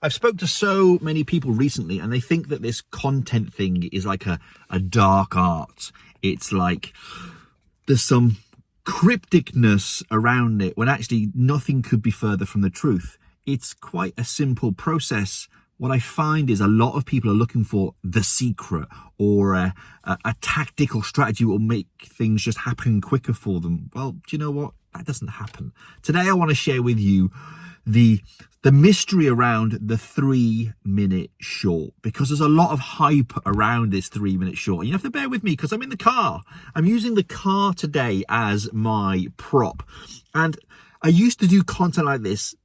I've spoke to so many people recently, and they think that this content thing is like a dark art. It's like there's some crypticness around it, when actually nothing could be further from the truth. It's quite a simple process. What I find is a lot of people are looking for the secret, or a tactical strategy that will make things just happen quicker for them. Well, do you know what? That doesn't happen. Today I want to share with you the mystery around the 3-minute short, because there's a lot of hype around this 3-minute short. And you have to bear with me because I'm in the car. I'm using the car today as my prop. And I used to do content like this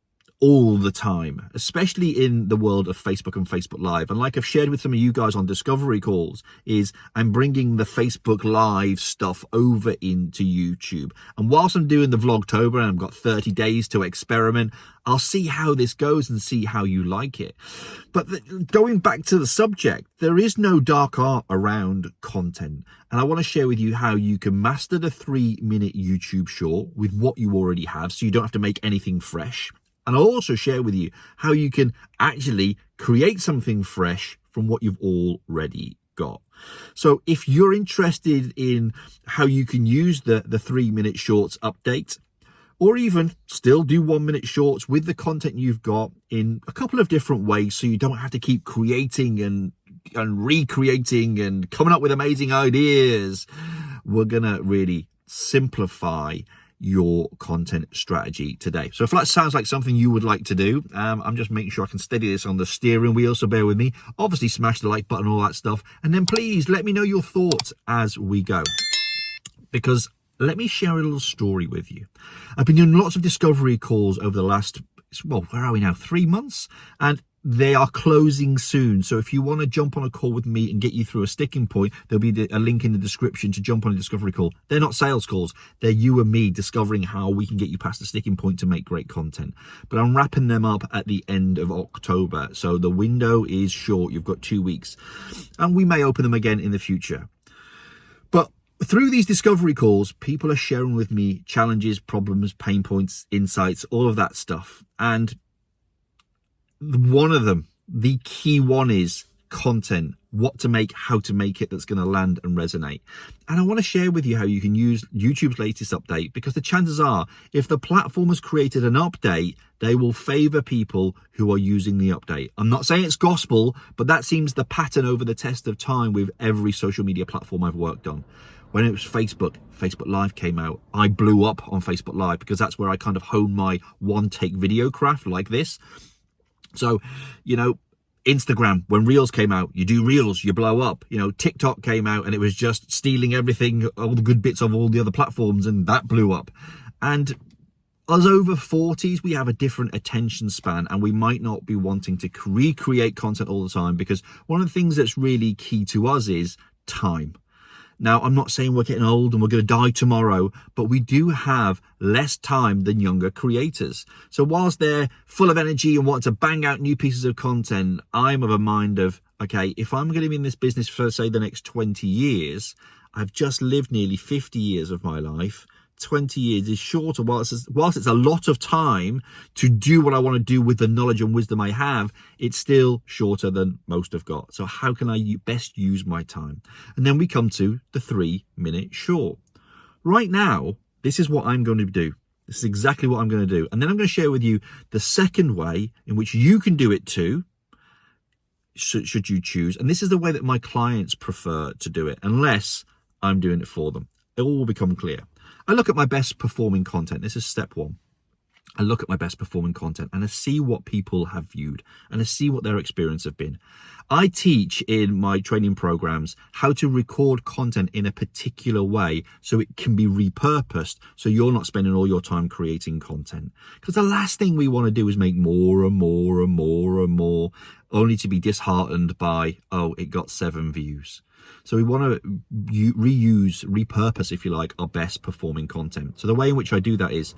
all the time, especially in the world of Facebook and Facebook Live. And like I've shared with some of you guys on discovery calls, is I'm bringing the Facebook Live stuff over into YouTube. And whilst I'm doing the Vlogtober and I've got 30 days to experiment, I'll see how this goes and see how you like it. But going back to the subject, there is no dark art around content. And I want to share with you how you can master the 3-minute YouTube short with what you already have, so you don't have to make anything fresh. And I'll also share with you how you can actually create something fresh from what you've already got. So if you're interested in how you can use the 3-minute shorts update, or even still do 1-minute shorts with the content you've got in a couple of different ways, so you don't have to keep creating and recreating and coming up with amazing ideas, we're going to really simplify your content strategy today. So if that sounds like something you would like to do, I'm just making sure I can steady this on the steering wheel, so bear with me. Obviously smash the like button, all that stuff, and then please let me know your thoughts as we go, because let me share a little story with you. I've been doing lots of discovery calls over the last, well, where are we now, 3 months, and they are closing soon. So if you want to jump on a call with me and get you through a sticking point, there'll be a link in the description to jump on a discovery call. They're not sales calls. They're you and me discovering how we can get you past the sticking point to make great content. But I'm wrapping them up at the end of October. So the window is short. You've got 2 weeks, and we may open them again in the future. But through these discovery calls, people are sharing with me challenges, problems, pain points, insights, all of that stuff. And one of them, the key one, is content, what to make, how to make it that's going to land and resonate. And I want to share with you how you can use YouTube's latest update, because the chances are, if the platform has created an update, they will favor people who are using the update. I'm not saying it's gospel, but that seems the pattern over the test of time with every social media platform I've worked on. When it was Facebook Live came out, I blew up on Facebook Live, because that's where I kind of honed my one-take video craft like this. So, you know, Instagram, when Reels came out, you do Reels, you blow up. You know, TikTok came out and it was just stealing everything, all the good bits of all the other platforms, and that blew up. And us over 40s, we have a different attention span, and we might not be wanting to recreate content all the time, because one of the things that's really key to us is time. Now, I'm not saying we're getting old and we're going to die tomorrow, but we do have less time than younger creators. So whilst they're full of energy and want to bang out new pieces of content, I'm of a mind of, okay, if I'm going to be in this business for, say, the next 20 years, I've just lived nearly 50 years of my life. 20 years is shorter. Whilst it's a lot of time to do what I want to do with the knowledge and wisdom I have, it's still shorter than most have got. So how can I best use my time? And then we come to the 3-minute short. Right now, this is what I'm going to do. This is exactly what I'm going to do. And then I'm going to share with you the second way in which you can do it too, should you choose. And this is the way that my clients prefer to do it, unless I'm doing it for them. It all will become clear. I look at my best performing content. This is step one. I look at my best performing content and I see what people have viewed and I see what their experience have been. I teach in my training programs how to record content in a particular way so it can be repurposed, so you're not spending all your time creating content. Because the last thing we want to do is make more and more and more and more, only to be disheartened by, oh, it got 7 views. So we want to repurpose, if you like, our best performing content. So the way in which I do that is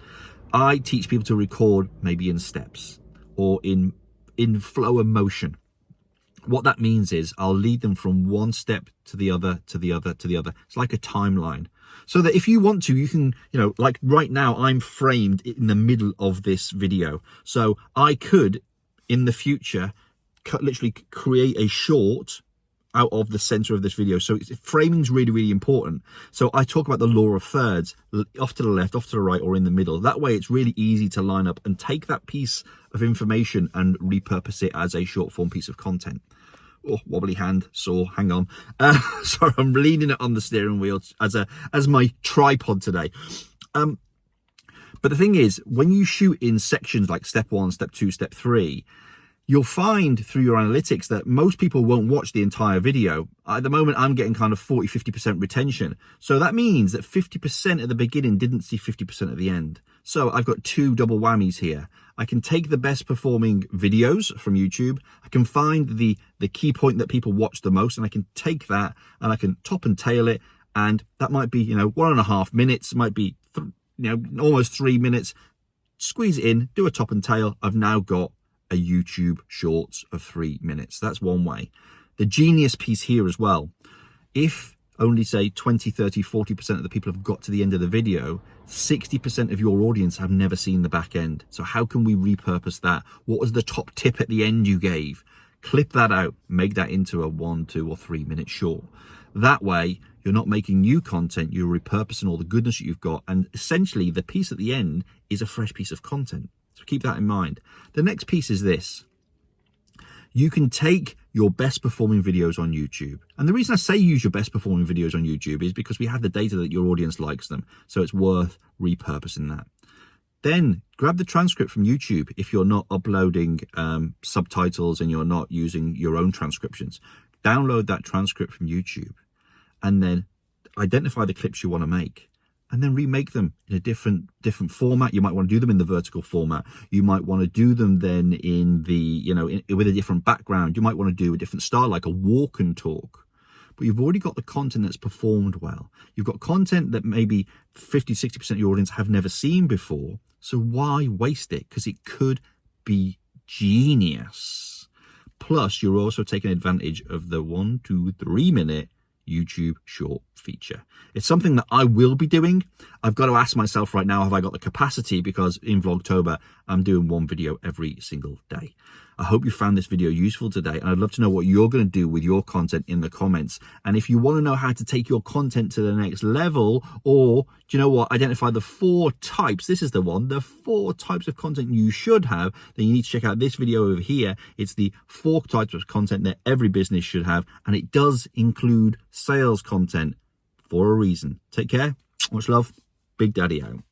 I teach people to record maybe in steps or in flow of motion. What that means is I'll lead them from one step to the other, to the other, to the other. It's like a timeline. So that if you want to, you can, like right now, I'm framed in the middle of this video. So I could in the future literally create a short out of the center of this video. So framing is really, really important. So I talk about the law of thirds, off to the left, off to the right, or in the middle. That way it's really easy to line up and take that piece of information and repurpose it as a short form piece of content. Oh, wobbly hand, sore, hang on. Sorry, I'm leaning it on the steering wheel as my tripod today. But the thing is, when you shoot in sections like step 1, step 2, step 3, you'll find through your analytics that most people won't watch the entire video. At the moment, I'm getting kind of 40-50% retention. So that means that 50% at the beginning didn't see 50% at the end. So I've got 2 double whammies here. I can take the best performing videos from YouTube. I can find the key point that people watch the most, and I can take that and I can top and tail it. And that might be, 1.5 minutes, might be, almost 3 minutes. Squeeze it in, do a top and tail. I've now got a YouTube shorts of 3 minutes. That's one way. The genius piece here as well, if only say 20, 30, 40% of the people have got to the end of the video, 60% of your audience have never seen the back end. So how can we repurpose that? What was the top tip at the end you gave? Clip that out, make that into a 1, 2, or 3 minute short. That way, you're not making new content, you're repurposing all the goodness that you've got. And essentially the piece at the end is a fresh piece of content. So keep that in mind. The next piece is this. You can take your best performing videos on YouTube. And the reason I say use your best performing videos on YouTube is because we have the data that your audience likes them. So it's worth repurposing that. Then grab the transcript from YouTube if you're not uploading subtitles and you're not using your own transcriptions. Download that transcript from YouTube and then identify the clips you want to make. And then remake them in a different format. You might want to do them in the vertical format. You might want to do them then in the, with a different background. You might want to do a different style, like a walk and talk. But you've already got the content that's performed well. You've got content that maybe 50, 60% of your audience have never seen before. So why waste it? Because it could be genius. Plus, you're also taking advantage of the 1, 2, 3 minute YouTube short feature. It's something that I will be doing. I've got to ask myself right now, have I got the capacity? Because in Vlogtober, I'm doing 1 video every single day. I hope you found this video useful today, and I'd love to know what you're going to do with your content in the comments. And if you want to know how to take your content to the next level, or do you know what, identify the 4 types, this is the one, the 4 types of content you should have, then you need to check out this video over here. It's the 4 types of content that every business should have, and it does include sales content for a reason. Take care, much love, Big Daddy out.